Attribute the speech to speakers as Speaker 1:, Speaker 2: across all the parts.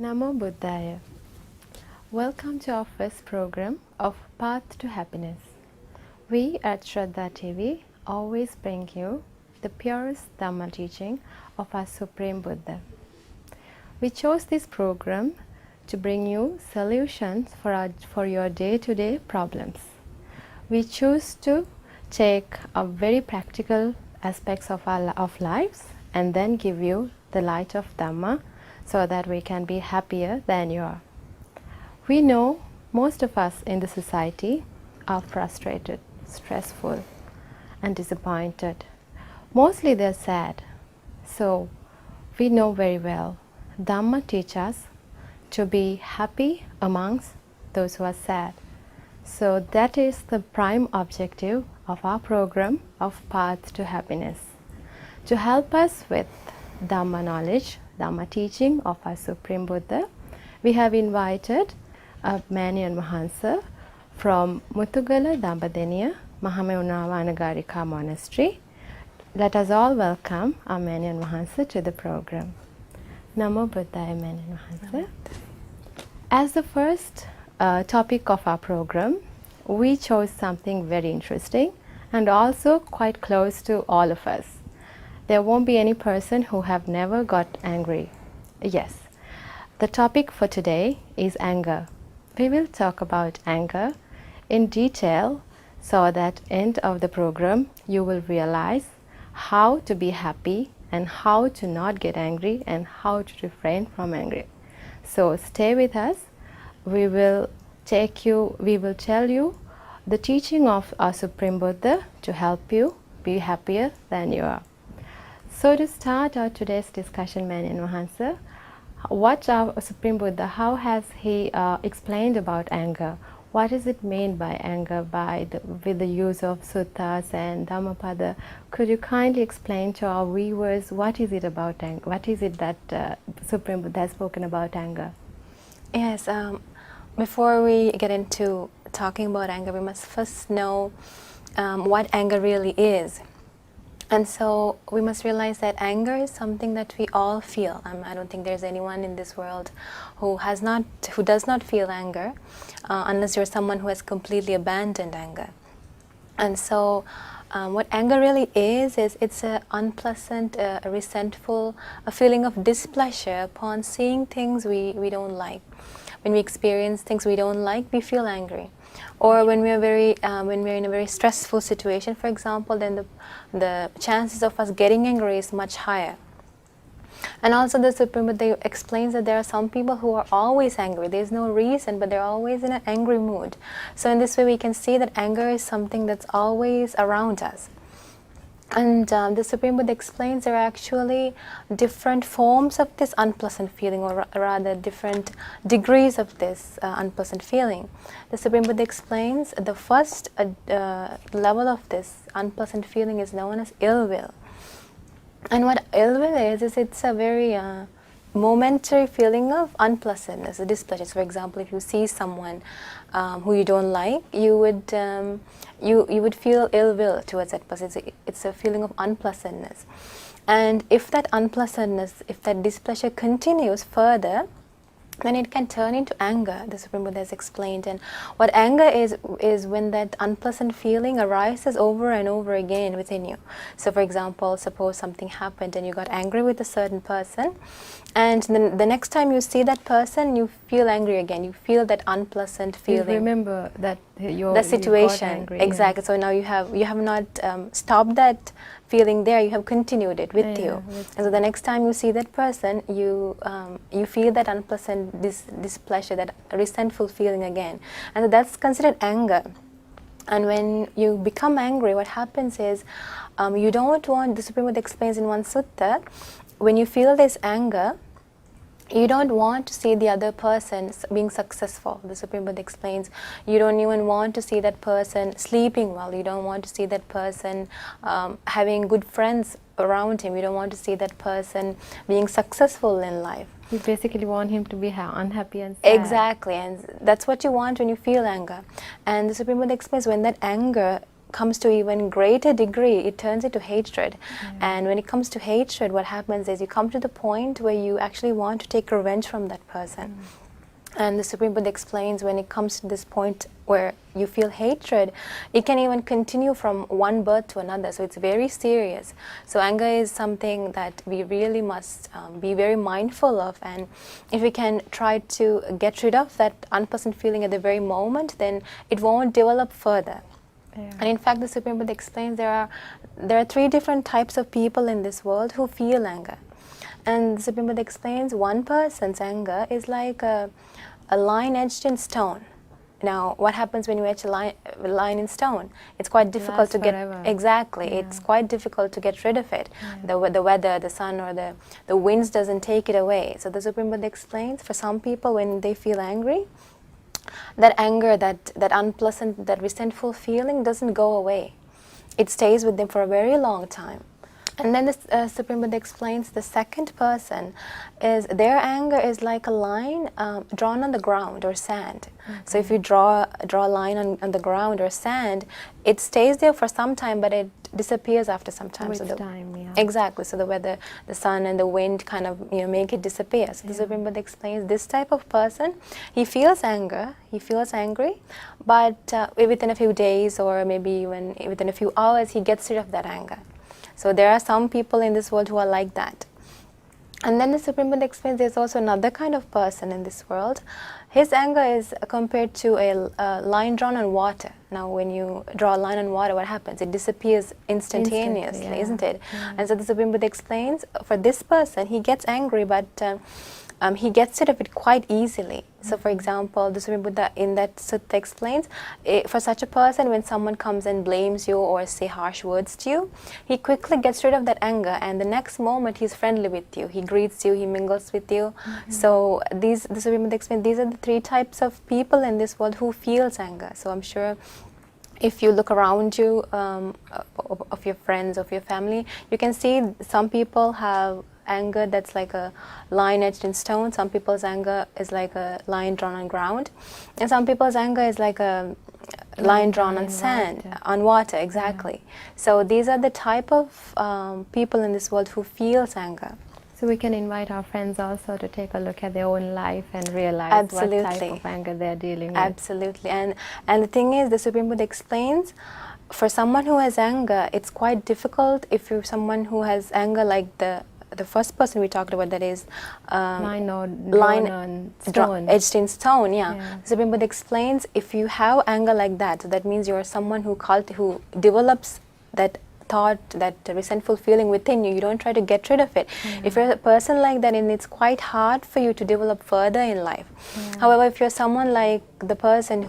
Speaker 1: Namo Buddhaya. Welcome to our first program of Path to Happiness. We at Shraddha TV always bring you the purest Dhamma teaching of our Supreme Buddha. We chose this program to bring you solutions for your day-to-day problems. We choose to take very practical aspects of our lives and then give you the light of Dhamma so that we can be happier than you are. We know most of us in the society are frustrated, stressful and disappointed. Mostly they're sad. So we know very well Dhamma teaches us to be happy amongst those who are sad. So that is the prime objective of our program of Path to Happiness. To help us with Dhamma knowledge, Dhamma teaching of our Supreme Buddha, we have invited Mahamevnawa from Muthugala, Dambadeniya, Mahamevnawa Monastery. Let us all welcome our Mahamevnawa to the program. Namo Buddhaya, Mahamevnawa. As the first topic of our program, we chose something very interesting and also quite close to all of us. There won't be any person who have never got angry. Yes, the topic for today is anger. We will talk about anger in detail so that end of the program you will realize how to be happy and how to not get angry and how to refrain from anger. So stay with us. We will tell you the teaching of our Supreme Buddha to help you be happier than you are. So to start our today's discussion, Mahamevnawa, what our Supreme Buddha, how has he explained about anger? What does it mean by anger with the use of suttas and Dhammapada? Could you kindly explain to our viewers what is it about anger? What is it that Supreme Buddha has spoken about anger?
Speaker 2: Yes, before we get into talking about anger, we must first know what anger really is. And so we must realize that anger is something that we all feel. I don't think there's anyone in this world who does not feel anger, unless you're someone who has completely abandoned anger. And so what anger really is it's an unpleasant, resentful, a feeling of displeasure upon seeing things we don't like. When we experience things we don't like, we feel angry. Or when we're in a very stressful situation, for example, then the chances of us getting angry is much higher. And also the Supreme Buddha explains that there are some people who are always angry. There's no reason, but they're always in an angry mood. So in this way we can see that anger is something that's always around us. And the Supreme Buddha explains there are actually different forms of this unpleasant feeling, or rather different degrees of this unpleasant feeling. The Supreme Buddha explains the first level of this unpleasant feeling is known as ill will. And what ill will is it's a very momentary feeling of unpleasantness, a displeasure. So for example, if you see someone who you don't like, you would feel ill will towards that person. It's a feeling of unpleasantness. And if that unpleasantness, if that displeasure continues further, then it can turn into anger, the Supreme Buddha has explained. And what anger is when that unpleasant feeling arises over and over again within you. So for example, suppose something happened and you got angry with a certain person, and then the next time you see that person, you feel angry again. You feel that unpleasant feeling.
Speaker 1: You remember that
Speaker 2: the situation.
Speaker 1: You got angry,
Speaker 2: exactly.
Speaker 1: Yes.
Speaker 2: So now you have not stopped that feeling there. You have continued it with you. And so the next time you see that person, you feel that unpleasant displeasure, that resentful feeling again, and that's considered anger. And when you become angry, what happens is you don't want. The Supreme Buddha explains in one sutta, when you feel this anger, you don't want to see the other person being successful. The Supreme Buddha explains, you don't even want to see that person sleeping well. You don't want to see that person having good friends around him. You don't want to see that person being successful in life.
Speaker 1: You basically want him to be unhappy and sad.
Speaker 2: Exactly, and that's what you want when you feel anger. And the Supreme Buddha explains when that anger comes to even greater degree, it turns into hatred. And when it comes to hatred, what happens is you come to the point where you actually want to take revenge from that person. And the Supreme Buddha explains, when it comes to this point where you feel hatred, it can even continue from one birth to another. So it's very serious. So anger is something that we really must be very mindful of. And if we can try to get rid of that unpleasant feeling at the very moment, then it won't develop further. And in fact, the Supreme Buddha explains there are 3 different types of people in this world who feel anger. And the Supreme Buddha explains one person's anger is like a line etched in stone. Now, what happens when you etch a line in stone? It's quite difficult to get exactly. It's quite difficult to get rid of it. The weather, the sun, or the winds doesn't take it away. So the Supreme Buddha explains, for some people, when they feel angry, that anger, that unpleasant, that resentful feeling doesn't go away. It stays with them for a very long time. And then the Supreme Buddha explains the second person is their anger is like a line drawn on the ground or sand. So if you draw a line on the ground or sand, it stays there for some time, but it disappears after some time.
Speaker 1: With time,
Speaker 2: Exactly. So the weather, the sun and the wind kind of make it disappear. So the Supreme Buddha explains this type of person, he feels anger, he feels angry, but within a few days or maybe even within a few hours, he gets rid of that anger. So there are some people in this world who are like that. And then the Supreme Buddha explains there's also another kind of person in this world. His anger is compared to a line drawn on water. Now, when you draw a line on water, what happens? It disappears instantaneously, isn't it? And so the Supreme Buddha explains, for this person, he gets angry, but he gets rid of it quite easily. So for example, the Supreme Buddha in that sutta explains, for such a person, when someone comes and blames you or say harsh words to you, he quickly gets rid of that anger, and the next moment he's friendly with you, he greets you, he mingles with you. So the Supreme Buddha explains, these are the 3 types of people in this world who feels anger. So I'm sure if you look around you, of your friends, of your family, you can see some people have anger that's like a line etched in stone. Some people's anger is like a line drawn on ground, and some people's anger is like a line drawn on sand, on water, exactly. So these are the type of people in this world who feels anger.
Speaker 1: So we can invite our friends also to take a look at their own life and realize what type of anger they're dealing with.
Speaker 2: Absolutely. And the thing is, the Supreme Buddha explains, for someone who has anger, it's quite difficult if you're someone who has anger like the first person we talked about, that is
Speaker 1: line
Speaker 2: etched in stone. The Supreme Buddha explains, if you have anger like that, so that means you're someone who develops that thought, that resentful feeling within you. You don't try to get rid of it. If you're a person like that, and it's quite hard for you to develop further in life. However, if you're someone like the person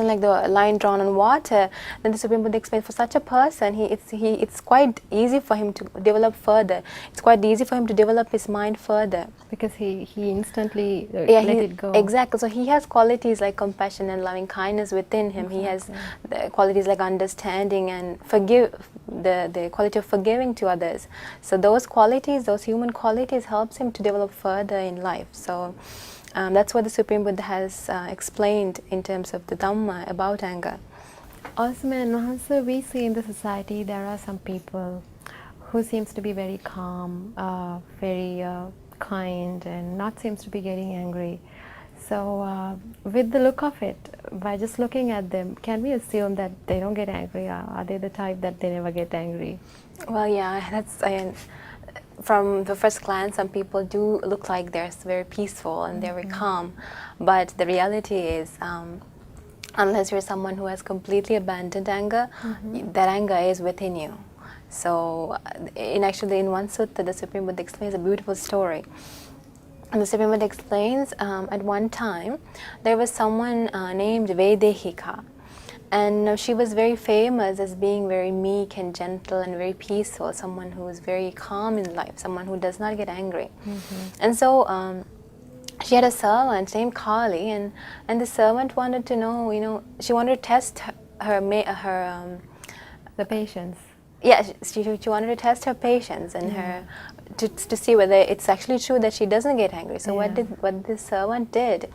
Speaker 2: like the line drawn on water, then the Supreme Buddha explains, for such a person, it's quite easy for him to develop further. It's quite easy for him to develop his mind further.
Speaker 1: Because he instantly let it go.
Speaker 2: Exactly. So he has qualities like compassion and loving kindness within him. He has the qualities like understanding and the quality of forgiving to others. So those qualities, those human qualities, helps him to develop further in life. So that's what the Supreme Buddha has explained in terms of the Dhamma about anger.
Speaker 1: Also, Mahamevnawa, we see in the society there are some people who seems to be very calm, very kind, and not seems to be getting angry. So with the look of it, by just looking at them, can we assume that they don't get angry? Are they the type that they never get angry?
Speaker 2: Well, yeah, from the first glance, some people do look like they're very peaceful and they're very calm, but the reality is, unless you're someone who has completely abandoned anger, that anger is within you. So, in one sutta, the Supreme Buddha explains a beautiful story. And the Supreme Buddha explains, at one time, there was someone named Vedehika. And she was very famous as being very meek and gentle and very peaceful, someone who is very calm in life, someone who does not get angry. And so she had a servant named Kali, and the servant wanted to know, she wanted to test her
Speaker 1: the patience.
Speaker 2: yeah, she wanted to test her patience and her to see whether it's actually true that she doesn't get angry. So what this servant did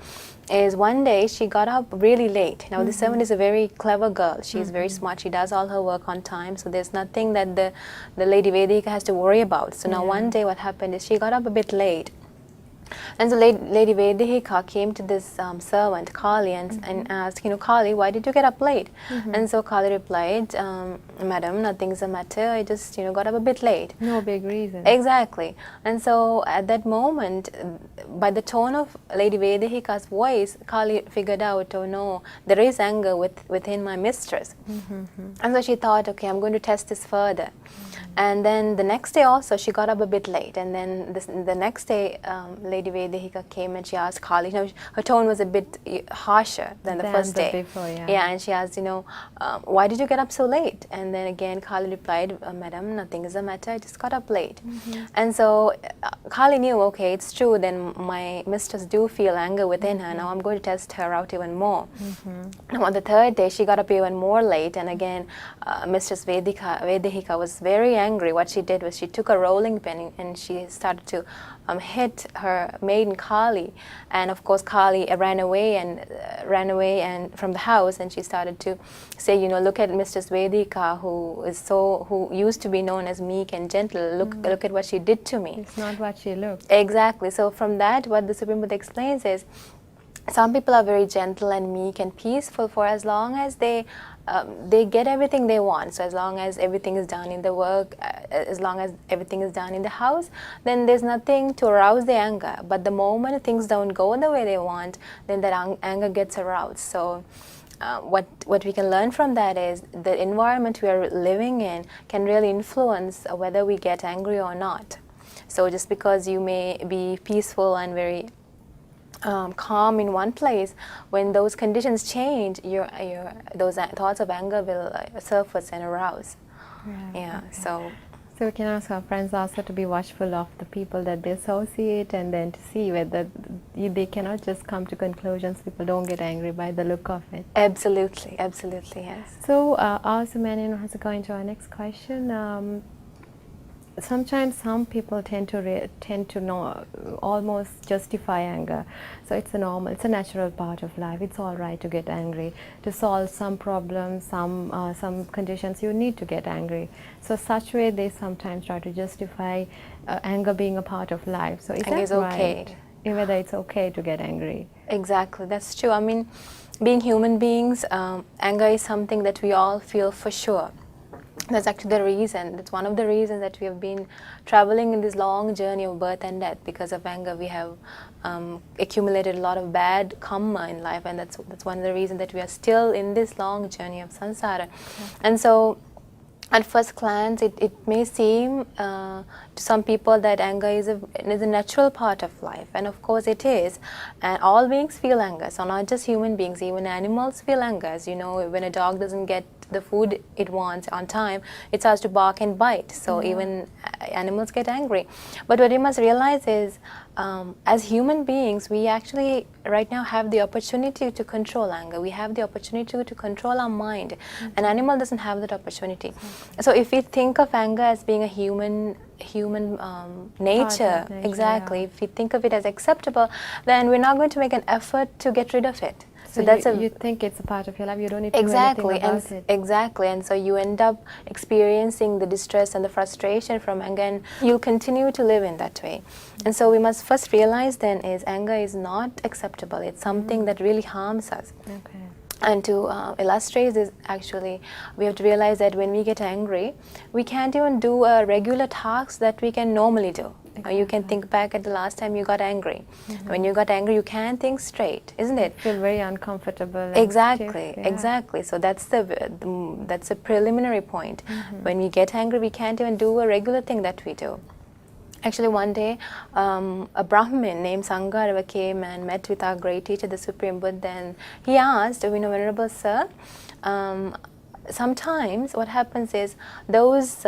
Speaker 2: is one day she got up really late. Now this servant is a very clever girl. She's very smart. She does all her work on time. So there's nothing that the Lady Vedika has to worry about. So now one day what happened is she got up a bit late. And so Lady Vedika came to this servant, Kali, and asked, Kali, why did you get up late? And so Kali replied, Madam, nothing's the matter. I just, got up a bit late.
Speaker 1: No big reason.
Speaker 2: Exactly. And so at that moment, by the tone of Lady Vedika's voice, Kali figured out, oh no, there is anger within my mistress. And so she thought, okay, I'm going to test this further. And then the next day also, she got up a bit late. And then the next day, Lady Vedika came and she asked Kali, her tone was a bit harsher than the first day.
Speaker 1: Before,
Speaker 2: and she asked, why did you get up so late? And then again, Kali replied, Madam, nothing is the matter, I just got up late. And so Kali knew, okay, it's true, then my mistress do feel anger within her. Now I'm going to test her out even more. Now on the third day, she got up even more late. And again, Mistress Vedika was very angry. What she did was she took a rolling pin and she started to hit her maiden Kali, and of course Kali ran away and from the house, and she started to say, look at Mistress Vedika, who used to be known as meek and gentle. Look at what she did to me.
Speaker 1: It's not what she looked.
Speaker 2: Exactly. So from that, what the Supreme Buddha explains is, some people are very gentle and meek and peaceful for as long as they get everything they want. So as long as everything is done in the work, as long as everything is done in the house, then there's nothing to arouse the anger. But the moment things don't go the way they want, then that anger gets aroused. So what we can learn from that is the environment we are living in can really influence whether we get angry or not. So just because you may be peaceful and very calm in one place, when those conditions change, those thoughts of anger will surface and arouse. So
Speaker 1: we can ask our friends also to be watchful of the people that they associate, and then to see whether they cannot just come to conclusions. People don't get angry by the look of it.
Speaker 2: Absolutely, yes.
Speaker 1: So also, Manny has to go into our next question. Sometimes some people tend to know, almost justify anger. So it's a natural part of life. It's all right to get angry. To solve some problems, some conditions, you need to get angry. So such way they sometimes try to justify anger being a part of life. So is that right? Whether it's okay to get angry?
Speaker 2: Exactly, that's true. I mean, being human beings, anger is something that we all feel for sure. That's actually the reason. That's one of the reasons that we have been traveling in this long journey of birth and death. Because of anger, we have accumulated a lot of bad karma in life, and that's one of the reasons that we are still in this long journey of samsara. And so, at first glance, it may seem to some people that anger is a natural part of life, and of course it is. And all beings feel anger, so not just human beings, even animals feel anger. As you know, when a dog doesn't get the food it wants on time, it starts to bark and bite. So even animals get angry. But what you must realize is, as human beings, we actually right now have the opportunity to control anger. We have the opportunity to control our mind. An animal doesn't have that opportunity. So if we think of anger as being a human nature, exactly, if we think of it as acceptable, then we're not going to make an effort to get rid of it.
Speaker 1: So that's you think it's a part of your life, you don't need to do anything about it.
Speaker 2: Exactly, and so you end up experiencing the distress and the frustration from anger, and you'll continue to live in that way. And so we must first realize then is anger is not acceptable. It's something that really harms us.
Speaker 1: Okay.
Speaker 2: And to illustrate this, actually, we have to realize that when we get angry, we can't even do a regular task that we can normally do. You can think back at the last time you got angry. When you got angry, you can't think straight, isn't it?
Speaker 1: You feel very uncomfortable.
Speaker 2: Exactly. So that's the preliminary point. When we get angry, we can't even do a regular thing that we do. Actually, one day, a Brahmin named Sangarava came and met with our great teacher, the Supreme Buddha, and he asked, Venerable Sir, sometimes what happens is those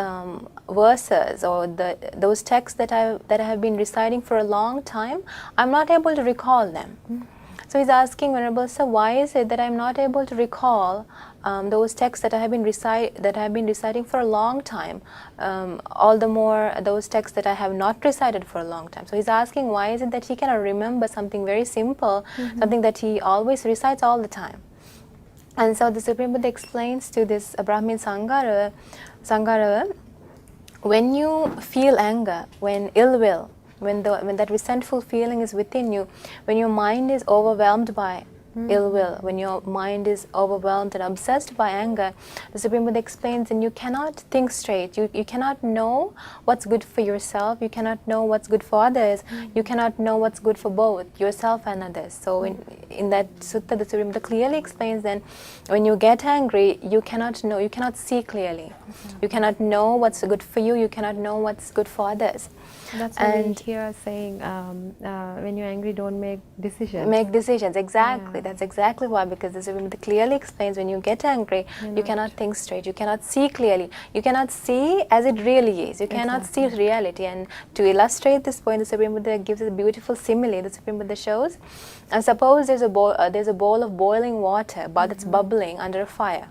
Speaker 2: verses or those texts that I have been reciting for a long time, I'm not able to recall them. So he's asking, Venerable Sir, why is it that I'm not able to recall those texts that I have been reciting for a long time, all the more those texts that I have not recited for a long time. So he's asking, why is it that he cannot remember something very simple, something that he always recites all the time? And so the Supreme Buddha explains to this Brahmin Sanghara, when you feel anger, when ill will, when that resentful feeling is within you, when your mind is overwhelmed by ill will, when your mind is overwhelmed and obsessed by anger, the Supreme Buddha explains, and you cannot think straight, you cannot know what's good for yourself, you cannot know what's good for others, you cannot know what's good for both yourself and others. So in that sutta, the Supreme Buddha clearly explains then, when you get angry, you cannot know, you cannot see clearly, you cannot know what's good for you, you cannot know what's good for others.
Speaker 1: That's why we hear saying, when you're angry, don't make decisions.
Speaker 2: Make decisions, exactly. That's exactly why, because the Supreme Buddha clearly explains, when you get angry, you cannot think straight, you cannot see clearly, you cannot see as it really is, you cannot see reality. And to illustrate this point, the Supreme Buddha gives a beautiful simile. The Supreme Buddha shows, and suppose there's a bowl of boiling water, but it's bubbling under a fire.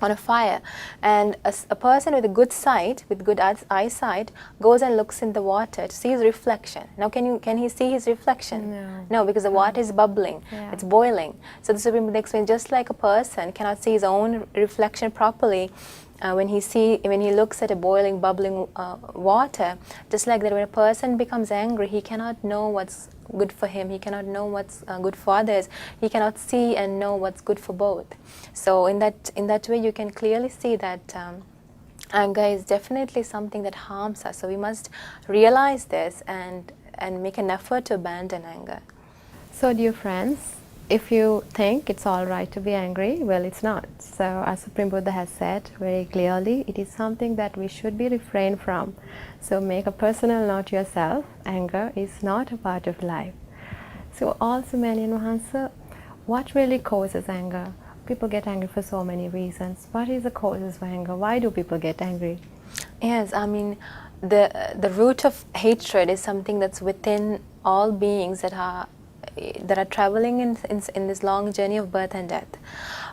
Speaker 2: On a fire, and a person with a good sight, with good eyesight, goes and looks in the water to see his reflection. Now, can he see his reflection? No, because the water is bubbling, it's boiling. So the Supreme Buddha explains, just like a person cannot see his own reflection properly when he looks at a boiling, bubbling water, just like that, when a person becomes angry, he cannot know what's good for him, he cannot know what's good for others, he cannot see and know what's good for both. So in that way, you can clearly see that anger is definitely something that harms us. So we must realize this and make an effort to abandon anger.
Speaker 1: So dear friends, if you think it's all right to be angry, well, it's not. So our Supreme Buddha has said very clearly, it is something that we should be refrained from. So make a personal note yourself, anger is not a part of life. So also, Manian Mahansa, what really causes anger? People get angry for so many reasons. What is the causes for anger? Why do people get angry?
Speaker 2: Yes, I mean, the root of hatred is something that's within all beings that are traveling in this long journey of birth and death.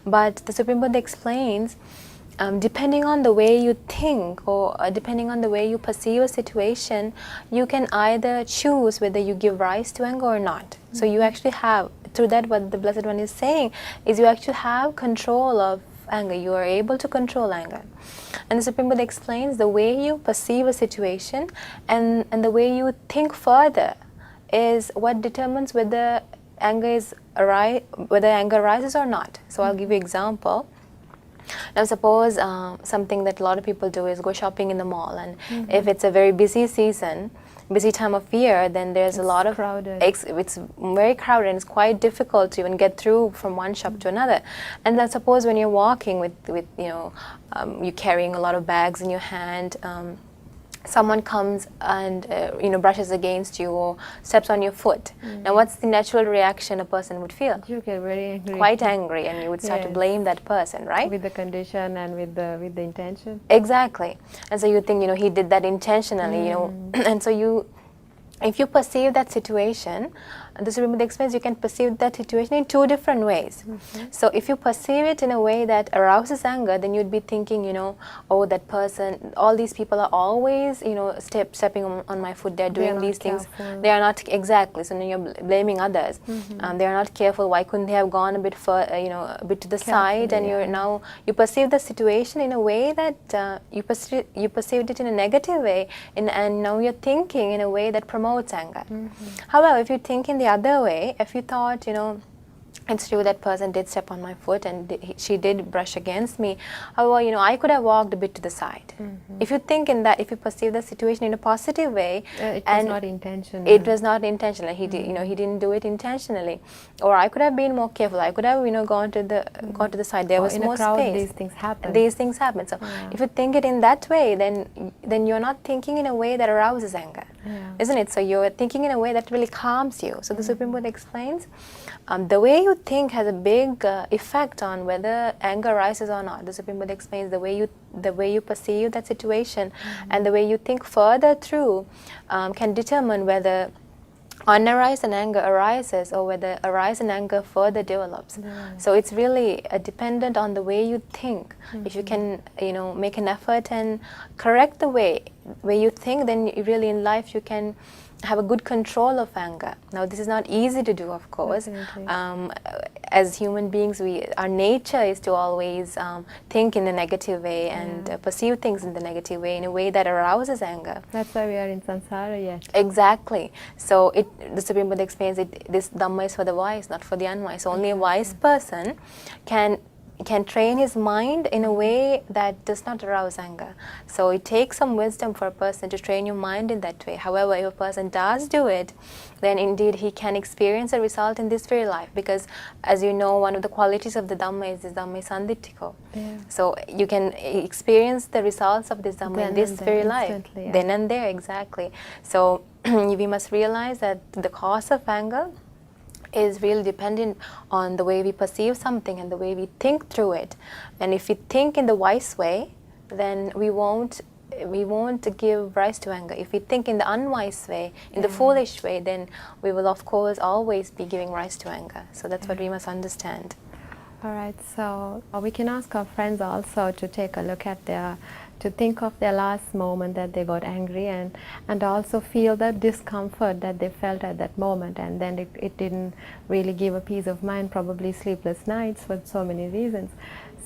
Speaker 2: But the Supreme Buddha explains, depending on the way you think or depending on the way you perceive a situation, you can either choose whether you give rise to anger or not. So you actually have, through that, what the Blessed One is saying is, you actually have control of anger. You are able to control anger. And the Supreme Buddha explains, the way you perceive a situation and the way you think further is what determines whether anger arises or not. So I'll give you an example. Now suppose something that a lot of people do is go shopping in the mall, and if it's a very busy season, busy time of year, then there's a lot of
Speaker 1: crowded.
Speaker 2: It's very crowded, and it's quite difficult to even get through from one shop to another. And then suppose when you're walking with you're carrying a lot of bags in your hand, someone comes and brushes against you or steps on your foot. Now what's the natural reaction a person would feel?
Speaker 1: You get very angry.
Speaker 2: Quite angry, and you would start to blame that person, right?
Speaker 1: With the condition and with the intention.
Speaker 2: Exactly. And so you think, he did that intentionally, and so if you perceive that situation, the Supreme Buddha explains, you can perceive that situation in two different ways. So if you perceive it in a way that arouses anger, then you'd be thinking, oh, that person, all these people are always, stepping on my foot, they're doing these things. They are not, exactly. So then you're blaming others. They are not careful. Why couldn't they have gone a bit a bit to the side? And you perceive the situation in a way that you perceived it in a negative way, and now you're thinking in a way that promotes anger. However, if you think in the other way, if you thought, it's true that person did step on my foot and she did brush against me, however, I could have walked a bit to the side. If you think in that, if you perceive the situation in a positive way,
Speaker 1: it was not intentional.
Speaker 2: It was not intentional. He did, he didn't do it intentionally. Or I could have been more careful. I could have, gone to the side. There was more
Speaker 1: crowd,
Speaker 2: space.
Speaker 1: these things happen.
Speaker 2: These things happen. So if you think it in that way, then you're not thinking in a way that arouses anger, isn't it? So you're thinking in a way that really calms you. So the Supreme Buddha explains, the way you think has a big effect on whether anger arises or not. The Supreme Buddha explains, the way you perceive that situation and the way you think further through can determine whether unarise and anger arises, or whether arise and anger further develops. So it's really dependent on the way you think. If you can, make an effort and correct the way you think, then really in life you can have a good control of anger. Now this is not easy to do, of course. As human beings, our nature is to always think in a negative way and perceive things in the negative way, in a way that arouses anger.
Speaker 1: That's why we are in samsara yet.
Speaker 2: Exactly. So the Supreme Buddha explains this Dhamma is for the wise, not for the unwise. So only a wise person can train his mind in a way that does not arouse anger. So it takes some wisdom for a person to train your mind in that way. However, if a person does do it, then indeed he can experience a result in this very life. Because as you know, one of the qualities of the Dhamma is this Dhamma is sanditthiko. So you can experience the results of this Dhamma in this very life. Then and there, exactly. So we must realize that the cause of anger is really dependent on the way we perceive something and the way we think through it. And if we think in the wise way, then we won't give rise to anger. If we think in the unwise way, in the foolish way, then we will of course always be giving rise to anger. So that's what we must understand.
Speaker 1: All right, so we can ask our friends also to take a look at to think of their last moment that they got angry, and also feel that discomfort that they felt at that moment, and then it didn't really give a peace of mind, probably sleepless nights for so many reasons.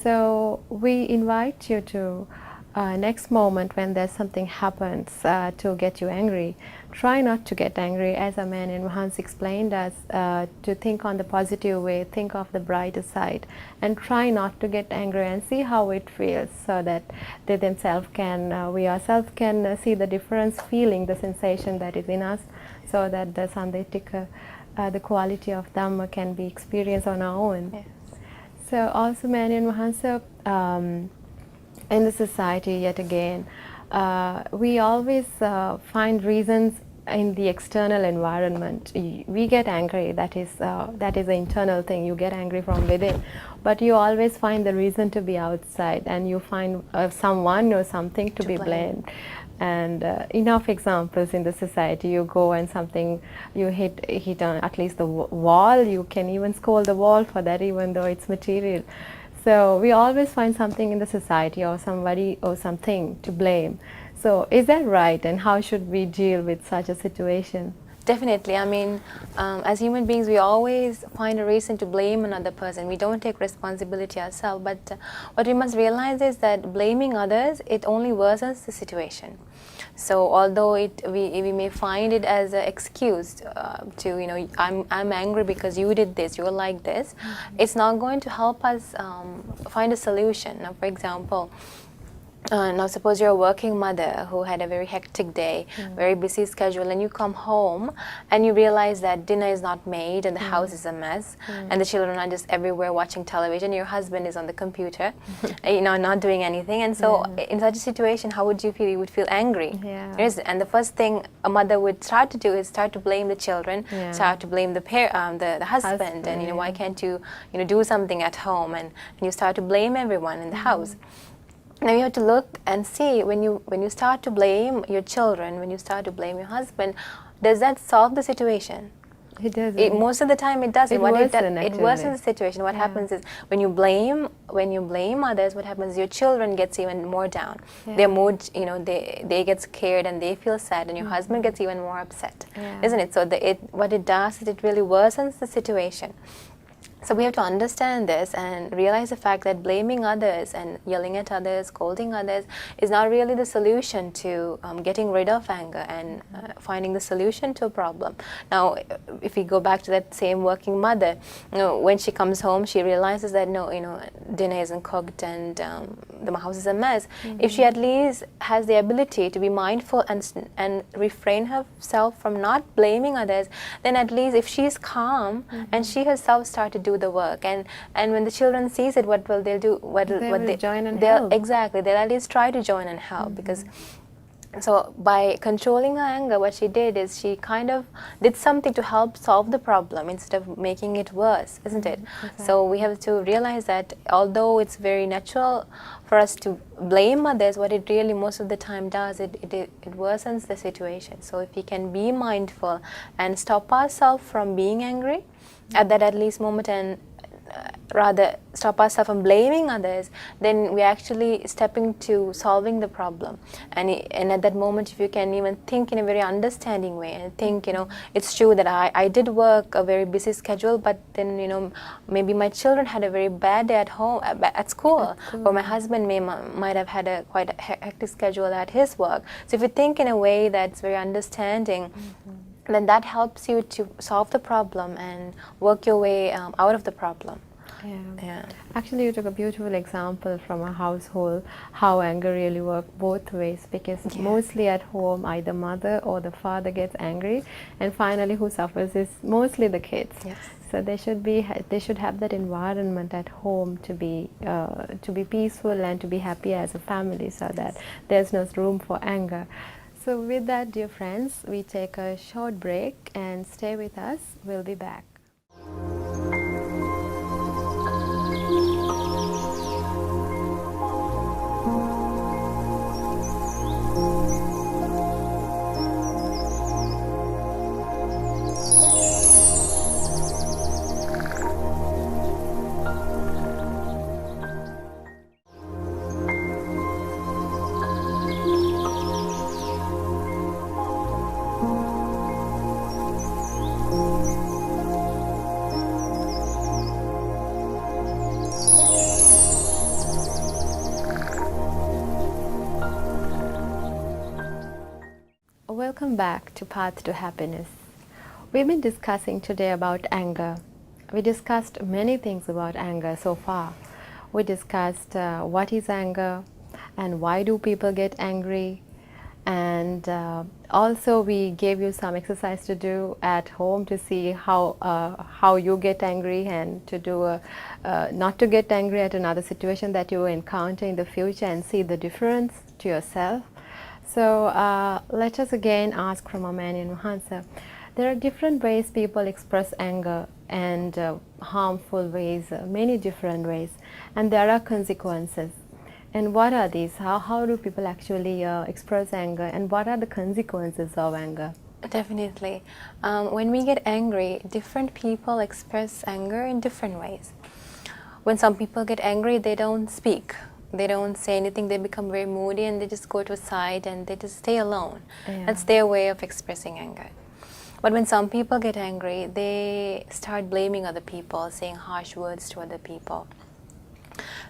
Speaker 1: So we invite you to next moment when there's something happens to get you angry, try not to get angry, as Amen and Hans explained us, to think on the positive way, think of the brighter side, and try not to get angry and see how it feels, so that they themselves can, we ourselves can see the difference, feeling the sensation that is in us, so that the sanditthika, the quality of Dhamma can be experienced on our own.
Speaker 2: Yes.
Speaker 1: So also Amen and Hans, in the society, yet again, we always find reasons in the external environment. We get angry, that is an internal thing, you get angry from within, but you always find the reason to be outside, and you find someone or something to be blamed. And enough examples in the society. You go and something, you hit on at least the wall, you can even scold the wall for that, even though it's material. So we always find something in the society or somebody or something to blame. So is that right, and how should we deal with such a situation?
Speaker 2: Definitely. I mean, as human beings, we always find a reason to blame another person. We don't take responsibility ourselves. But what we must realize is that blaming others, it only worsens the situation. So although we may find it as an excuse to, I'm angry because you did this, you're like this, it's not going to help us find a solution. Now, for example, now suppose you're a working mother who had a very hectic day, very busy schedule, and you come home and you realize that dinner is not made and the house is a mess and the children are just everywhere watching television, your husband is on the computer, not doing anything. And so in such a situation, how would you feel? You would feel angry. And the first thing a mother would start to do is start to blame the children, start to blame the husband, and why can't you do something at home, and you start to blame everyone in the house. Now you have to look and see, when you start to blame your children, when you start to blame your husband, does that solve the situation?
Speaker 1: It doesn't.
Speaker 2: Most of the time it doesn't.
Speaker 1: It worsens
Speaker 2: the situation. What happens is when you blame others, what happens is your children gets even more down. Their mood, they get scared and they feel sad, and your husband gets even more upset, isn't it? So what it does is it really worsens the situation. So we have to understand this and realize the fact that blaming others and yelling at others, scolding others is not really the solution to getting rid of anger and finding the solution to a problem. Now, if we go back to that same working mother, when she comes home, she realizes that dinner isn't cooked and the house is a mess. If she at least has the ability to be mindful and refrain herself from not blaming others, then at least if she's calm and she herself start to do the work, and when the children sees it, what will they do?
Speaker 1: They will join and help.
Speaker 2: Exactly, they'll at least try to join and help, because So by controlling her anger, what she did is she kind of did something to help solve the problem instead of making it worse, isn't it?
Speaker 1: Exactly.
Speaker 2: So we have to realize that although it's very natural for us to blame others, what it really most of the time does, it worsens the situation. So if we can be mindful and stop ourselves from being angry at that at least moment, and rather stop ourselves from blaming others, then we're actually stepping to solving the problem. And at that moment, if you can even think in a very understanding way and think, it's true that I did work a very busy schedule, but then, maybe my children had a very bad day at home, at school, or my husband might have had a quite a hectic schedule at his work. So if you think in a way that's very understanding, then that helps you to solve the problem and work your way out of the problem.
Speaker 1: Yeah. Actually, you took a beautiful example from a household, how anger really works both ways, because mostly at home, either mother or the father gets angry, and finally who suffers is mostly the kids.
Speaker 2: Yes.
Speaker 1: So they should have that environment at home to be peaceful and to be happy as a family, so that there's no room for anger. So with that, dear friends, we take a short break and stay with us. We'll be back. Welcome back to Path to Happiness. We've been discussing today about anger. We discussed many things about anger so far. We discussed what is anger and why do people get angry, and also we gave you some exercise to do at home to see how you get angry, and to do not to get angry at another situation that you encounter in the future and see the difference to yourself. So let us again ask from Amani and Mahansa. There are different ways people express anger, and harmful ways, many different ways, and there are consequences. And what are these? How do people actually express anger, and what are the consequences of anger?
Speaker 2: Definitely. When we get angry, different people express anger in different ways. When some people get angry, they don't speak. They don't say anything. They become very moody and they just go to a side and they just stay alone.
Speaker 1: Yeah.
Speaker 2: That's their way of expressing anger. But when some people get angry, they start blaming other people, saying harsh words to other people.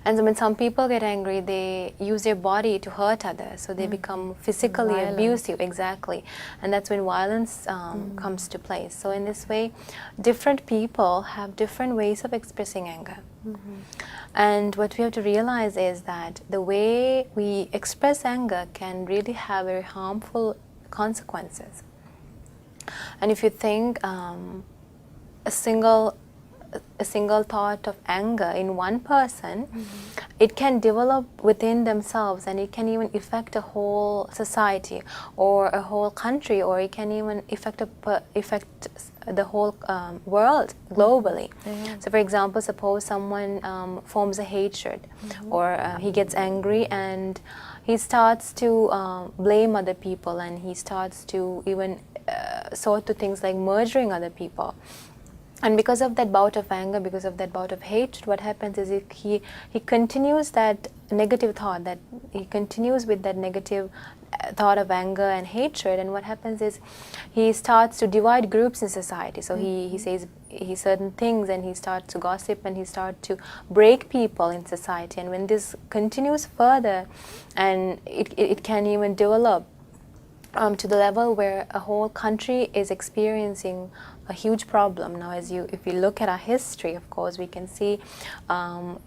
Speaker 2: And when some people get angry, they use their body to hurt others, so they become physically abusive. Exactly. And that's when violence comes to place. So in this way, different people have different ways of expressing anger. And what we have to realize is that the way we express anger can really have very harmful consequences. And if you think a single thought of anger in one person, it can develop within themselves, and it can even affect a whole society or a whole country, or it can even affect the whole world globally. So for example, suppose someone forms a hatred, or he gets angry and he starts to blame other people, and he starts to even sort to things like murdering other people. And because of that bout of anger, because of that bout of hatred, what happens is he continues that negative thought, that he continues with that negative thought of anger and hatred, and what happens is he starts to divide groups in society. So he says certain things, and he starts to gossip, and he starts to break people in society. And when this continues further, and it can even develop to the level where a whole country is experiencing a huge problem. Now, if you look at our history, of course, we can see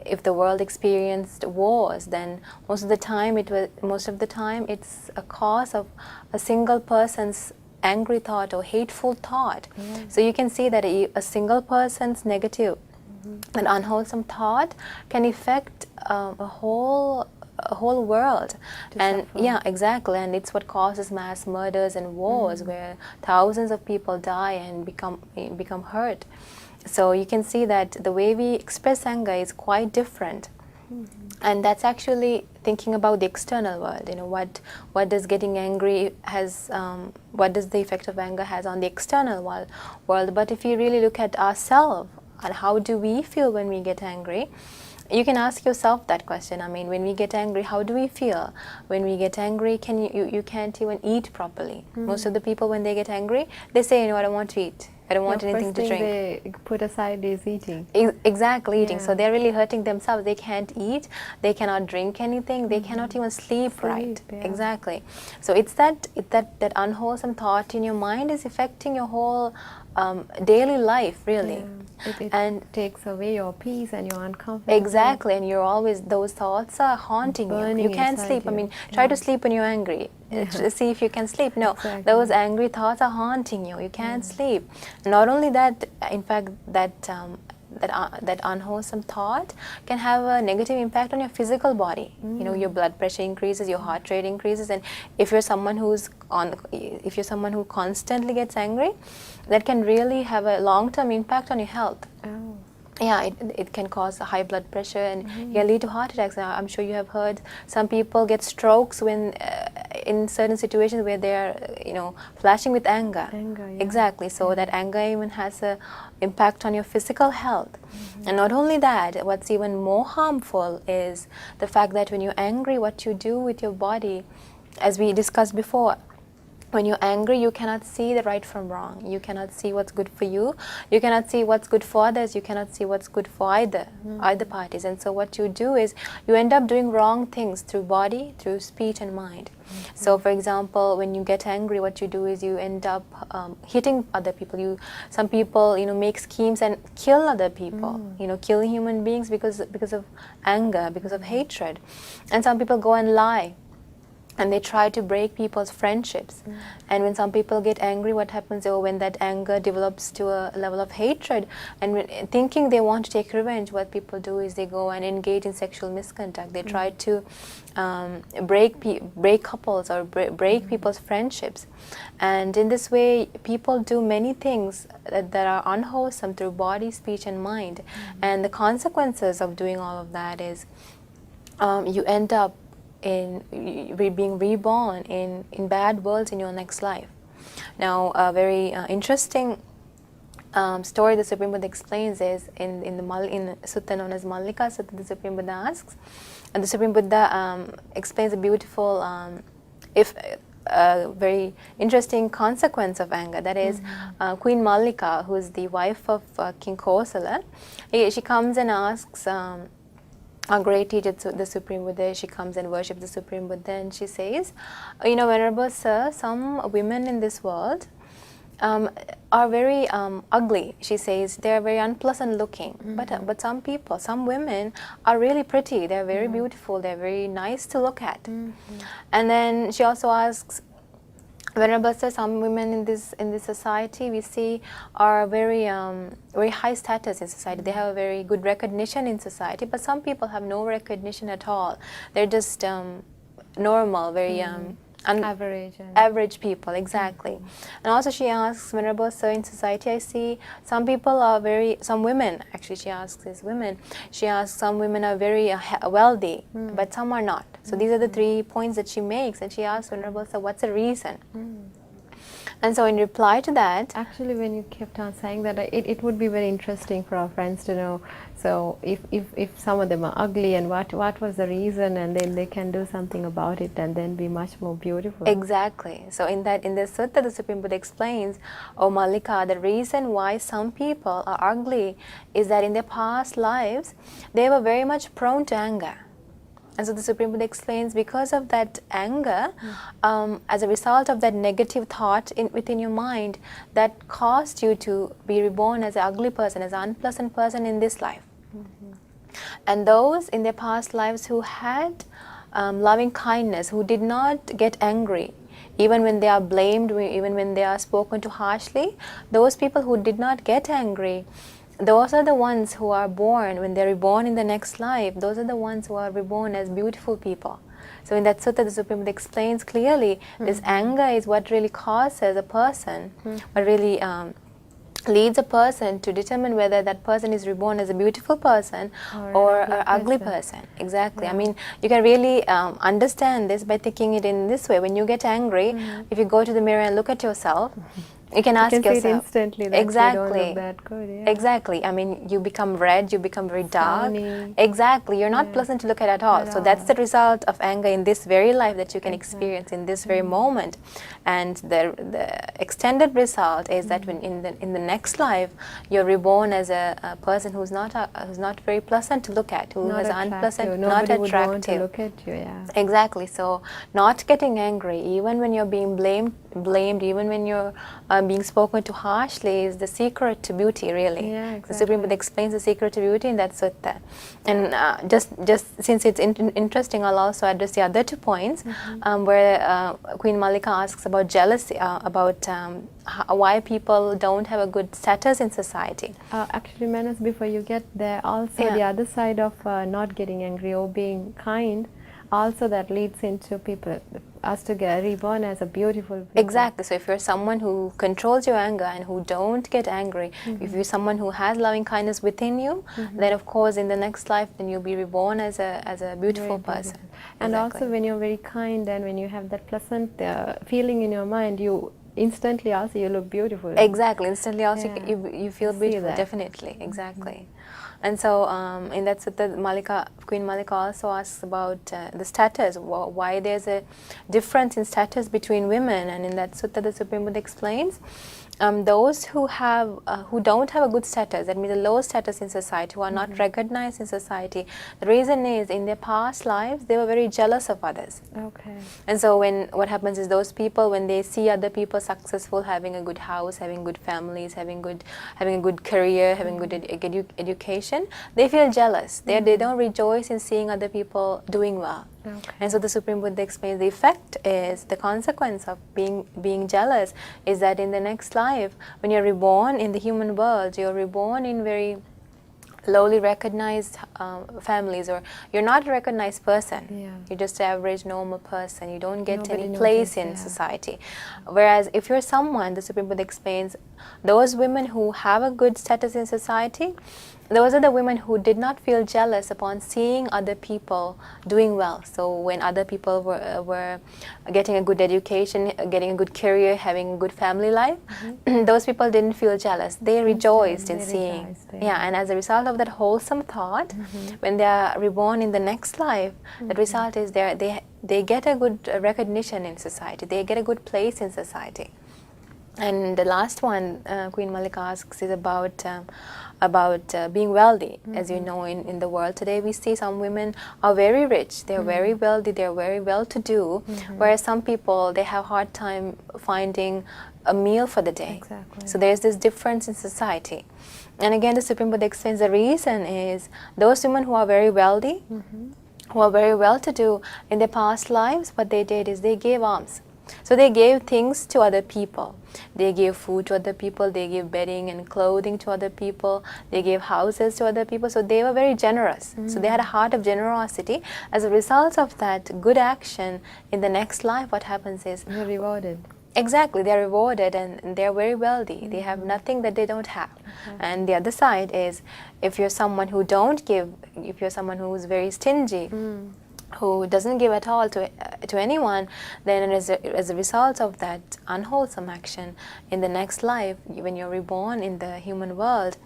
Speaker 2: if the world experienced wars, then most of the time it's a cause of a single person's angry thought or hateful thought. So you can see that a single person's negative and unwholesome thought can affect a whole a whole world. And
Speaker 1: suffer.
Speaker 2: yeah, exactly, and it's what causes mass murders and wars where thousands of people die and become hurt. So you can see that the way we express anger is quite different. And that's actually thinking about the external world. You know, what does getting angry has, what does the effect of anger has on the external world. But if you really look at ourselves and how do we feel when we get angry, you can ask yourself that question. I mean, when we get angry, how do we feel? When we get angry, you can't even eat properly. Most of the people, when they get angry, they say, you know, I don't want to eat. I don't want anything to drink.
Speaker 1: They put aside is eating.
Speaker 2: Exactly, eating.
Speaker 1: Yeah.
Speaker 2: So they're really hurting themselves. They can't eat, they cannot drink anything, they cannot even sleep right.
Speaker 1: Yeah.
Speaker 2: Exactly. So it's that unwholesome thought in your mind is affecting your whole daily life, really.
Speaker 1: Yeah. It takes away your peace and you're uncomfortable.
Speaker 2: Exactly, and you're always, those thoughts are haunting you. You can't sleep. I mean, try to sleep when you're angry. See if you can sleep. No, those angry thoughts are haunting you. You can't sleep. Not only that, in fact, that unwholesome thought can have a negative impact on your physical body. You know, your blood pressure increases, your heart rate increases, and if you're someone who constantly gets angry, that can really have a long-term impact on your health.
Speaker 1: Oh.
Speaker 2: Yeah, it can cause a high blood pressure and can lead to heart attacks. I'm sure you have heard some people get strokes when in certain situations where they are, you know, flashing with anger. Exactly. So that anger even has a impact on your physical health. And not only that, what's even more harmful is the fact that when you're angry, what you do with your body, as we discussed before, when you're angry, you cannot see the right from wrong. You cannot see what's good for you. You cannot see what's good for others. You cannot see what's good for either parties. And so what you do is you end up doing wrong things through body, through speech and mind. So for example, when you get angry, what you do is you end up hitting other people. Some people, you know, make schemes and kill other people. You know, killing human beings because of anger, because of hatred. And some people go and lie. And they try to break people's friendships. And when some people get angry, what happens? Oh, when that anger develops to a level of hatred, and when, thinking they want to take revenge, what people do is they go and engage in sexual misconduct. They try to break couples or break people's friendships. And in this way, people do many things that are unwholesome through body, speech, and mind. And the consequences of doing all of that is you end up in being reborn in bad worlds in your next life. Now, a very interesting story the Supreme Buddha explains is in sutta known as Mallika Sutta. The Supreme Buddha asks, and the Supreme Buddha explains a beautiful, very interesting consequence of anger. That is, Queen Mallika, who is the wife of King Kosala, she comes and asks our great teacher, the Supreme Buddha. She comes and worships the Supreme Buddha, and she says, you know, Venerable Sir, some women in this world are very ugly. She says they are very unpleasant looking. But some people, some women are really pretty. They are very beautiful. They are very nice to look at. And then she also asks, Venerable Sir, some women in this society we see are very high status in society. They have a very good recognition in society, but some people have no recognition at all. They're just normal, very average people, exactly. And also she asks, Venerable Sir, in society I see some people are some women, actually she asks these women, she asks some women are very wealthy, but some are not. So these are the 3 points that she makes, and she asks, Venerable Sir, what's the reason? And so in reply to that...
Speaker 1: Actually, when you kept on saying that, it would be very interesting for our friends to know. So if some of them are ugly, and what was the reason, and then they can do something about it and then be much more beautiful.
Speaker 2: Exactly. So in this sutta, the Supreme Buddha explains, O Mallika, the reason why some people are ugly is that in their past lives, they were very much prone to anger. And so the Supreme Buddha explains, because of that anger, as a result of that negative thought within your mind, that caused you to be reborn as an ugly person, as an unpleasant person in this life. And those in their past lives who had loving kindness, who did not get angry, even when they are blamed, even when they are spoken to harshly, those people who did not get angry, those are the ones who are born, when they're reborn in the next life, those are the ones who are reborn as beautiful people. So in that sutta, the Supreme Buddha explains clearly this anger is what really causes a person, what really leads a person to determine whether that person is reborn as a beautiful person or an ugly person. Exactly.
Speaker 1: Yeah.
Speaker 2: I mean, you can really understand this by thinking it in this way. When you get angry, if you go to the mirror and look at yourself, you can ask
Speaker 1: you can see it
Speaker 2: yourself.
Speaker 1: instantly that
Speaker 2: Exactly.
Speaker 1: you don't look that good. Yeah.
Speaker 2: Exactly. I mean, you become red, you become very dark.
Speaker 1: Frowny.
Speaker 2: Exactly. You're not
Speaker 1: Yeah.
Speaker 2: pleasant to look at all.
Speaker 1: At
Speaker 2: So that's the
Speaker 1: all.
Speaker 2: result of anger in this very life that you can
Speaker 1: Exactly.
Speaker 2: experience in this very moment. And the extended result is that when in the next life you're reborn as a person who's not very pleasant to look at, who
Speaker 1: Not
Speaker 2: has
Speaker 1: attractive.
Speaker 2: unpleasant,
Speaker 1: Nobody
Speaker 2: not
Speaker 1: would
Speaker 2: attractive.
Speaker 1: want to look at you. Yeah.
Speaker 2: Exactly. So not getting angry, even when you're being blamed, even when you're being spoken to harshly, is the secret to beauty, really.
Speaker 1: Yeah, exactly.
Speaker 2: The Supreme Buddha explains the secret to beauty in that sutta. And just since it's interesting, I'll also address the other 2 points, where Queen Malika asks about jealousy, about why people don't have a good status in society.
Speaker 1: Actually, Manas, before you get there, also the other side of not getting angry or being kind, also that leads into us to get reborn as a beautiful people.
Speaker 2: Exactly. So if you're someone who controls your anger and who don't get angry, if you're someone who has loving kindness within you, then of course in the next life, then you'll be reborn as a beautiful person.
Speaker 1: And
Speaker 2: Exactly.
Speaker 1: also when you're very kind and when you have that pleasant feeling in your mind, you instantly also you look beautiful.
Speaker 2: Exactly. Instantly also
Speaker 1: Yeah.
Speaker 2: you feel
Speaker 1: See
Speaker 2: beautiful.
Speaker 1: that.
Speaker 2: Definitely. Exactly. And so in that sutta, Queen Malika also asks about the status, why there's a difference in status between women. And in that sutta, the Supreme Buddha explains those who don't have a good status, that means a low status in society, who are not recognized in society. The reason is in their past lives they were very jealous of others.
Speaker 1: Okay.
Speaker 2: And so what happens is those people, when they see other people successful, having a good house, having good families, having a good career, having good education, they feel jealous. They don't rejoice in seeing other people doing well.
Speaker 1: Okay.
Speaker 2: And so the Supreme Buddha explains the effect is, the consequence of being jealous is that in the next life, when you're reborn in the human world, you're reborn in very lowly recognized families, or you're not a recognized person.
Speaker 1: Yeah.
Speaker 2: You're just an average normal person. You don't get
Speaker 1: Nobody
Speaker 2: any place
Speaker 1: notice,
Speaker 2: in
Speaker 1: yeah.
Speaker 2: society. Whereas if you're someone, the Supreme Buddha explains, those women who have a good status in society, those are the women who did not feel jealous upon seeing other people doing well. So when other people were getting a good education, getting a good career, having a good family life, those people didn't feel jealous. They rejoiced in seeing. Yeah, and as a result of that wholesome thought, when they are reborn in the next life, the result is they get a good recognition in society. They get a good place in society. And the last one Queen Malika asks is about being wealthy. As you know, in the world today, we see some women are very rich, they're very wealthy, they're very well-to-do, whereas some people, they have a hard time finding a meal for the day.
Speaker 1: Exactly.
Speaker 2: So there's this difference in society. And again, the Supreme Buddha explains the reason is those women who are very wealthy, who are very well-to-do, in their past lives, what they did is they gave alms. So they gave things to other people. They gave food to other people, they gave bedding and clothing to other people, they gave houses to other people. So they were very generous. So they had a heart of generosity. As a result of that good action, in the next life, what happens is,
Speaker 1: You're rewarded.
Speaker 2: exactly, they're rewarded and they're very wealthy. They have nothing that they don't have. And the other side is, if you're someone who don't give, if you're someone who's very stingy, who doesn't give at all to anyone, then as a result of that unwholesome action, in the next life, when you're reborn in the human world,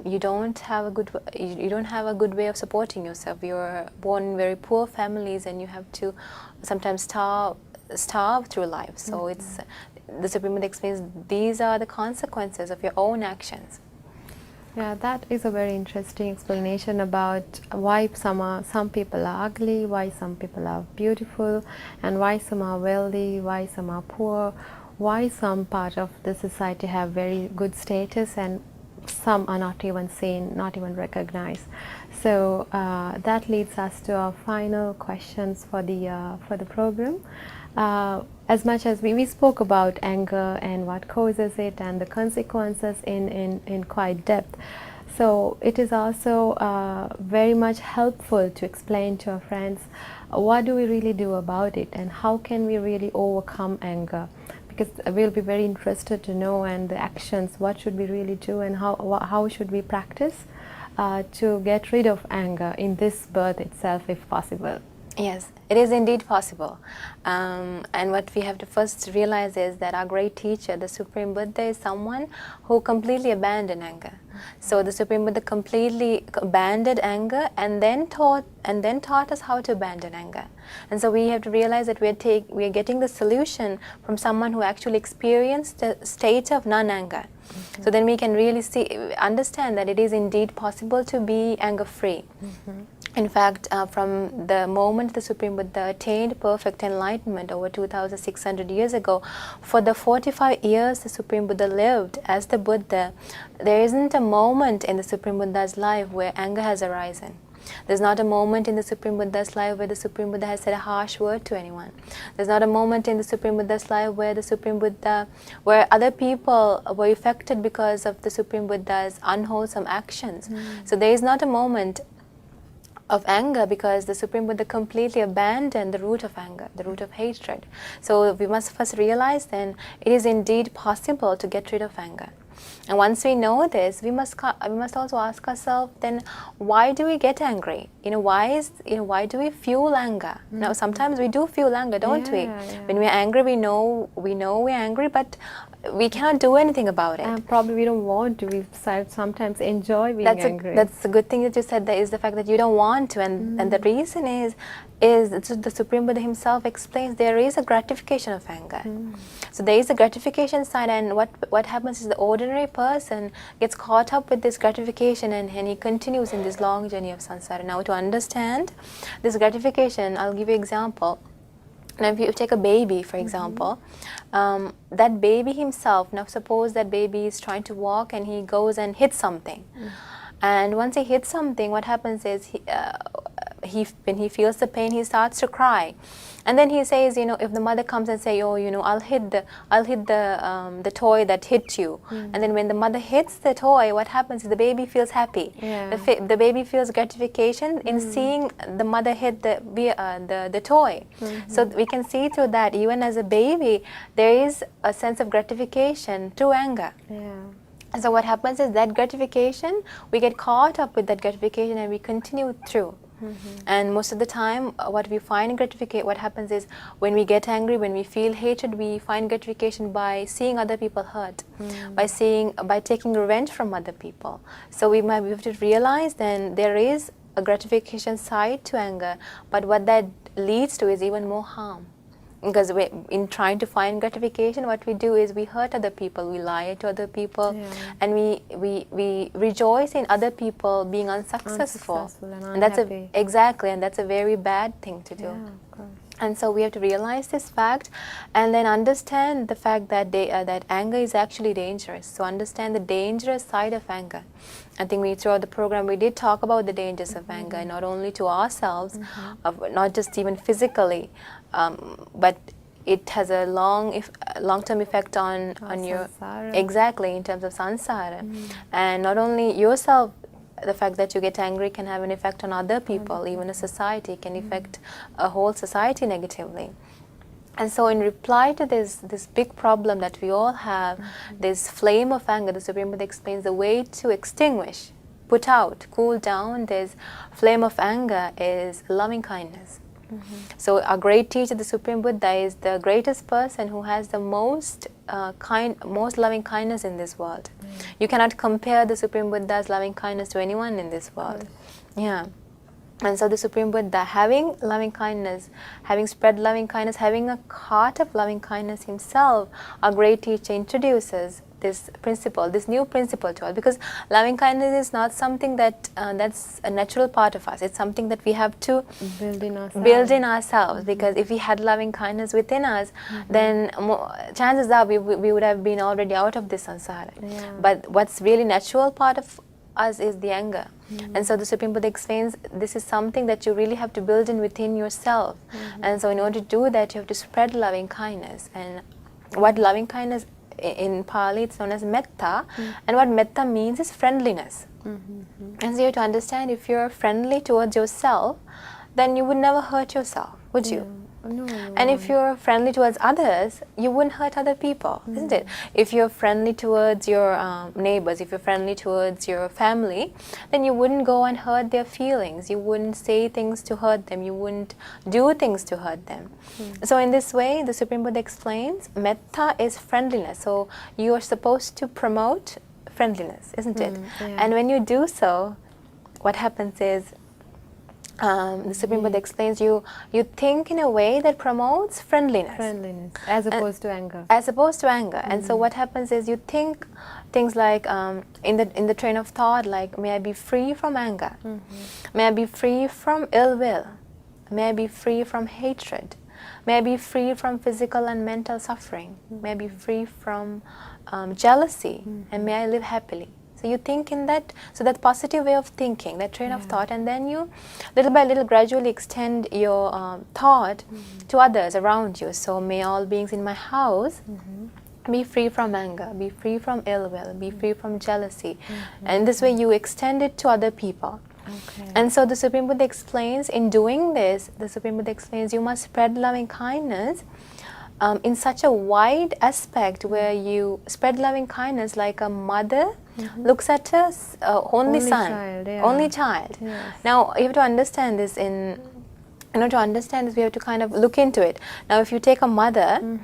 Speaker 2: you don't have a good way of supporting yourself. You're born in very poor families, and you have to sometimes starve through life. So it's the Supreme Buddha explains these are the consequences of your own actions.
Speaker 1: Yeah, that is a very interesting explanation about why some people are ugly, why some people are beautiful, and why some are wealthy, why some are poor, why some part of the society have very good status and some are not even seen, not even recognized. So that leads us to our final questions for the program. as much as we spoke about anger and what causes it and the consequences in quite depth. So it is also very much helpful to explain to our friends what do we really do about it and how can we really overcome anger, because we'll be very interested to know, and the actions, what should we really do and how should we practice to get rid of anger in this birth itself if possible.
Speaker 2: Yes, it is indeed possible. And what we have to first realize is that our great teacher, the Supreme Buddha, is someone who completely abandoned anger. So the Supreme Buddha completely abandoned anger and then taught us how to abandon anger. And so we have to realize that we are getting the solution from someone who actually experienced the state of non-anger. So then we can really understand that it is indeed possible to be anger-free. In fact, from the moment the Supreme Buddha attained perfect enlightenment over 2,600 years ago, for the 45 years the Supreme Buddha lived as the Buddha, there isn't a moment in the Supreme Buddha's life where anger has arisen. There's not a moment in the Supreme Buddha's life where the Supreme Buddha has said a harsh word to anyone. There's not a moment in the Supreme Buddha's life where the Supreme Buddha, where other people were affected because of the Supreme Buddha's unwholesome actions. So there is not a moment of anger, because the Supreme Buddha completely abandoned the root of anger, the root of hatred. So we must first realize then it is indeed possible to get rid of anger. And once we know this, we must also ask ourselves then, why do we get angry? Why do we fuel anger? Now sometimes we do fuel anger, don't we? When we're angry, we know we're angry, but we cannot do anything about it.
Speaker 1: Probably we don't want to. We sometimes enjoy being angry.
Speaker 2: That's a good thing that you said. That is the fact that you don't want to, and the reason is the Supreme Buddha himself explains there is a gratification of anger. So there is a gratification side, and what happens is the ordinary person gets caught up with this gratification, and he continues in this long journey of samsara. Now to understand this gratification, I'll give you an example. Now if you take a baby, for example, that baby himself, now suppose that baby is trying to walk and he goes and hits something. And once he hits something, what happens is when he feels the pain, he starts to cry. And then he says, if the mother comes and say, I'll hit the toy that hit you. And then when the mother hits the toy, what happens is the baby feels happy. The baby feels gratification in seeing the mother hit the toy. So we can see through that, even as a baby, there is a sense of gratification through anger. So what happens is that gratification, we get caught up with that gratification and we continue through. And most of the time, what we find what happens is when we get angry, when we feel hatred, we find gratification by seeing other people hurt, by taking revenge from other people. So we have to realize then there is a gratification side to anger, but what that leads to is even more harm. Because in trying to find gratification, what we do is we hurt other people, we lie to other people, and we rejoice in other people being unsuccessful. And that's a very bad thing to do. And so we have to realize this fact and then understand the fact that that anger is actually dangerous. So understand the dangerous side of anger. I think throughout the program we did talk about the dangers of anger, not only to ourselves, not just even physically, but it has a long-term effect on your
Speaker 1: samsara.
Speaker 2: In terms of samsara. And not only yourself, the fact that you get angry can have an effect on other people, even a society, can affect a whole society negatively. And so in reply to this big problem that we all have, this flame of anger, the Supreme Buddha explains the way to extinguish, put out, cool down this flame of anger is loving kindness. So our great teacher, the Supreme Buddha, is the greatest person who has the most loving kindness in this world. You cannot compare the Supreme Buddha's loving kindness to anyone in this world. And so the Supreme Buddha, having loving kindness, having spread loving kindness, having a heart of loving kindness himself, our great teacher introduces this principle, this new principle to us, because loving kindness is not something that that's a natural part of us. It's something that we have to
Speaker 1: build in ourselves.
Speaker 2: Because if we had loving kindness within us, then chances are we would have been already out of this samsara. But what's really natural part of us is the anger. And so the Supreme Buddha explains this is something that you really have to build in within yourself. And so in order to do that, you have to spread loving kindness. And what loving kindness in Pali, it's known as metta. And what metta means is friendliness. And so you have to understand, if you're friendly towards yourself, then you would never hurt yourself, would you?
Speaker 1: No,
Speaker 2: And if you're friendly towards others, you wouldn't hurt other people, isn't it? If you're friendly towards your neighbors, if you're friendly towards your family, then you wouldn't go and hurt their feelings. You wouldn't say things to hurt them. You wouldn't do things to hurt them. So in this way, the Supreme Buddha explains, metta is friendliness. So you are supposed to promote friendliness, isn't it? And when you do so, what happens is, the Supreme Buddha explains, you think in a way that promotes friendliness.
Speaker 1: As opposed to anger.
Speaker 2: As opposed to anger. And so what happens is, you think things like, in the train of thought, like, may I be free from anger. May I be free from ill will. May I be free from hatred. May I be free from physical and mental suffering. May I be free from jealousy. And may I live happily. So you think in that, so that positive way of thinking, that train of thought, and then you little by little gradually extend your thought to others around you. So may all beings in my house be free from anger, be free from ill will, be free from jealousy. And this way you extend it to other people. And so the Supreme Buddha explains, in doing this, the Supreme Buddha explains, you must spread loving kindness in such a wide aspect, where you spread loving kindness like a mother looks at her only son, only child. Now you have to understand this. In order to understand this, we have to kind of look into it. Now, if you take a mother,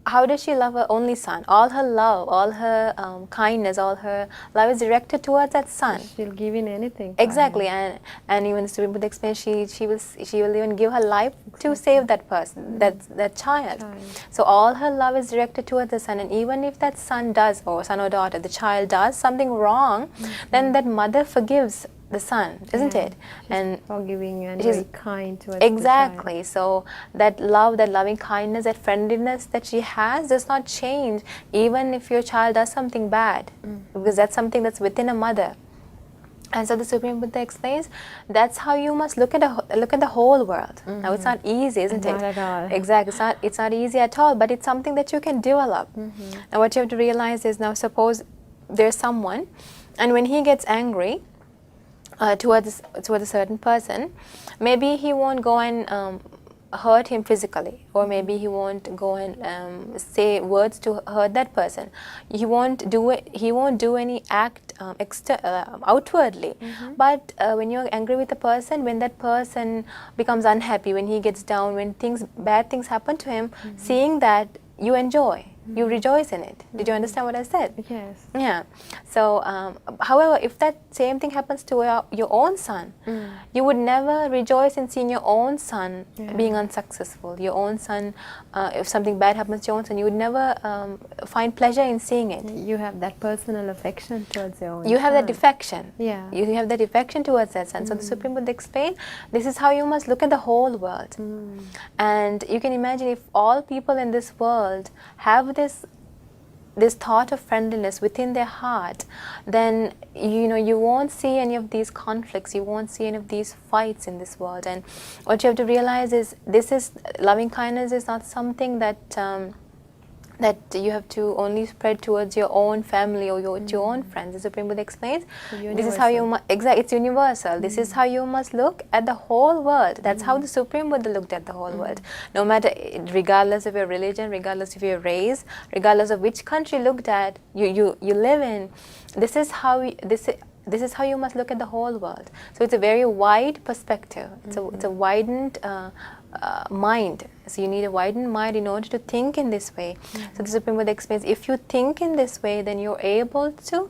Speaker 2: how does she love her only son? All her love, all her kindness, all her love is directed towards that son.
Speaker 1: She'll give in anything.
Speaker 2: Exactly, and even the Supreme Buddha explains, she will even give her life to save that person, that child. So all her love is directed towards the son, and even if that son does, or son or daughter, the child does something wrong, then that mother forgives the son, isn't it?
Speaker 1: And forgiving and very kind towards
Speaker 2: exactly.
Speaker 1: the child.
Speaker 2: So that love, that loving kindness, that friendliness that she has does not change even if your child does something bad, because that's something that's within a mother. And so the Supreme Buddha explains, that's how you must look at the whole world. Now it's not easy, isn't it?
Speaker 1: Not at all.
Speaker 2: Exactly, it's not easy at all, but it's something that you can develop. Now what you have to realize is, now suppose there's someone, and when he gets angry towards a certain person, maybe he won't go and hurt him physically, or maybe he won't go and say words to hurt that person. He won't do it. He won't do any act outwardly. But when you're angry with a person, when that person becomes unhappy, when he gets down, when bad things happen to him, seeing that, you enjoy. You rejoice in it. Did you understand what I said?
Speaker 1: Yes.
Speaker 2: Yeah. So, however, if that same thing happens to your own son, you would never rejoice in seeing your own son being unsuccessful. Your own son, if something bad happens to your own son, you would never find pleasure in seeing it.
Speaker 1: You have that personal affection towards your own
Speaker 2: You have
Speaker 1: son.
Speaker 2: that affection.
Speaker 1: Yeah.
Speaker 2: You have that affection towards that son. So the Supreme Buddha explained, this is how you must look at the whole world. And you can imagine, if all people in this world have this thought of friendliness within their heart, then you won't see any of these conflicts, you won't see any of these fights in this world. And what you have to realize is, loving kindness is not something that you have to only spread towards your own family or your own friends. The Supreme Buddha explains, this is how you it's universal. This is how you must look at the whole world. That's how the Supreme Buddha looked at the whole world. No matter, regardless of your religion, regardless of your race, regardless of which country you live in, this is how you must look at the whole world. So it's a very wide perspective. It's a widened mind. So you need a widened mind in order to think in this way. So the Supreme Buddha explains, if you think in this way, then you're able to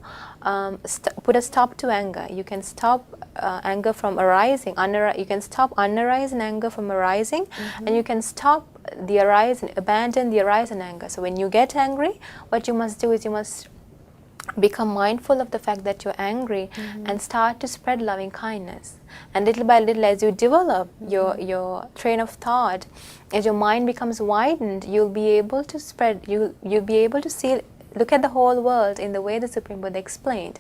Speaker 2: put a stop to anger. You can stop anger from arising. You can stop unarising anger from arising, and you can stop abandon the arising anger. So when you get angry, what you must do is, you must become mindful of the fact that you're angry and start to spread loving kindness. And little by little, as you develop your train of thought, as your mind becomes widened, you'll be able to spread, you'll be able to see look at the whole world in the way the Supreme Buddha explained.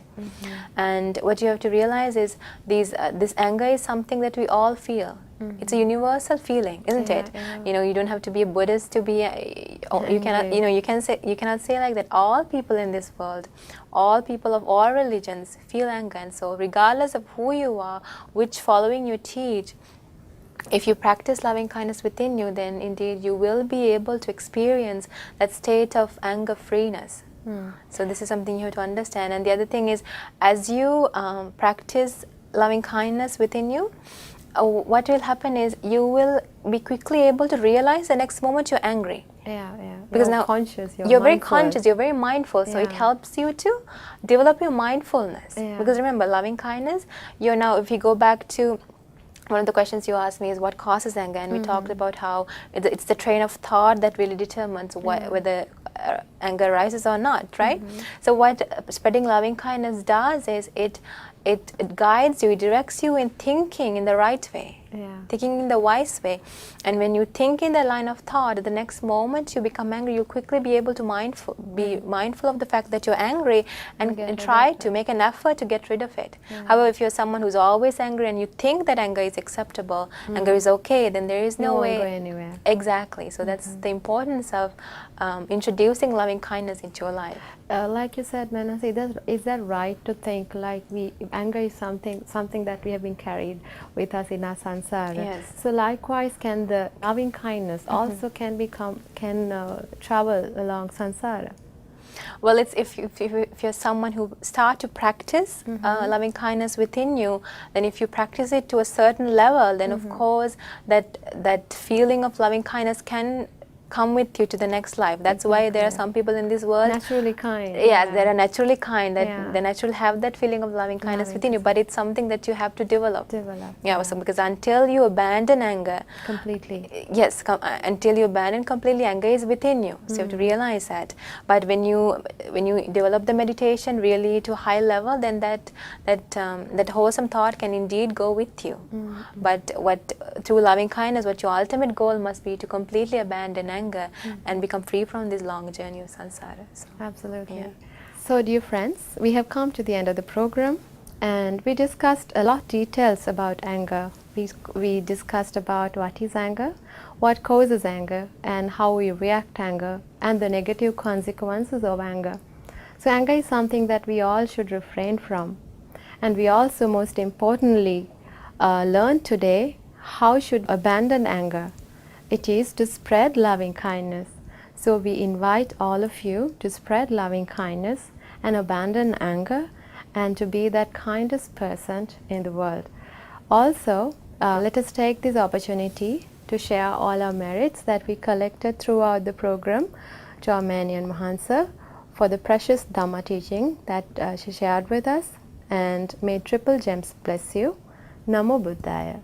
Speaker 2: And what you have to realize is this anger is something that we all feel. It's a universal feeling, isn't it? You know, you don't have to be a Buddhist to be you cannot, you know, you cannot say like that all people in this world, all people of all religions feel anger. And so regardless of who you are, which following you teach, if you practice loving kindness within you, then indeed you will be able to experience that state of anger freeness. So this is something you have to understand. And the other thing is, as you practice loving kindness within you, what will happen is you will be quickly able to realize the next moment you're angry. Because
Speaker 1: you're
Speaker 2: now
Speaker 1: conscious,
Speaker 2: you're very conscious, you're very mindful, so it helps you to develop your mindfulness. Because remember, loving kindness, you're now, if you go back to one of the questions you asked me is what causes anger, and we talked about how it's the train of thought that really determines whether anger arises or not, right? So what spreading loving kindness does is it guides you, it directs you in thinking in the right way, thinking in the wise way. And when you think in the line of thought, the next moment you become angry, you quickly be able to be mindful of the fact that you're angry and try to make an effort to get rid of it. However, if you're someone who's always angry and you think that anger is acceptable, anger is okay, then there is no way.
Speaker 1: Go anywhere.
Speaker 2: Exactly. So that's the importance of introducing loving kindness into your life.
Speaker 1: Like you said, Manasi, is that right to think like anger is something that we have been carried with us in our samsara?
Speaker 2: Yes.
Speaker 1: So likewise, can the loving kindness also can travel along samsara?
Speaker 2: Well, it's if you're someone who start to practice loving kindness within you, then if you practice it to a certain level, then of course that feeling of loving kindness can come with you to the next life. That's why there are some people in this world
Speaker 1: naturally kind.
Speaker 2: Yes, they are naturally kind. That they naturally have that feeling of loving kindness within you. But it's something that you have to develop. So because until you abandon anger
Speaker 1: completely,
Speaker 2: until you abandon completely, anger is within you. So you have to realize that. But when you develop the meditation really to a high level, then that wholesome thought can indeed go with you. But through loving kindness, what your ultimate goal must be to completely abandon anger and become free from this long journey of samsara. So,
Speaker 1: absolutely. So dear friends, we have come to the end of the program, and we discussed a lot of details about anger. We discussed about what is anger, what causes anger, and how we react to anger, and the negative consequences of anger. So anger is something that we all should refrain from. And we also, most importantly, learned today how should abandon anger. It is to spread loving kindness. So we invite all of you to spread loving kindness and abandon anger, and to be that kindest person in the world. Also, let us take this opportunity to share all our merits that we collected throughout the program to our Manian Mahansa for the precious Dhamma teaching that she shared with us. And may Triple Gems bless you. Namo Buddhaya.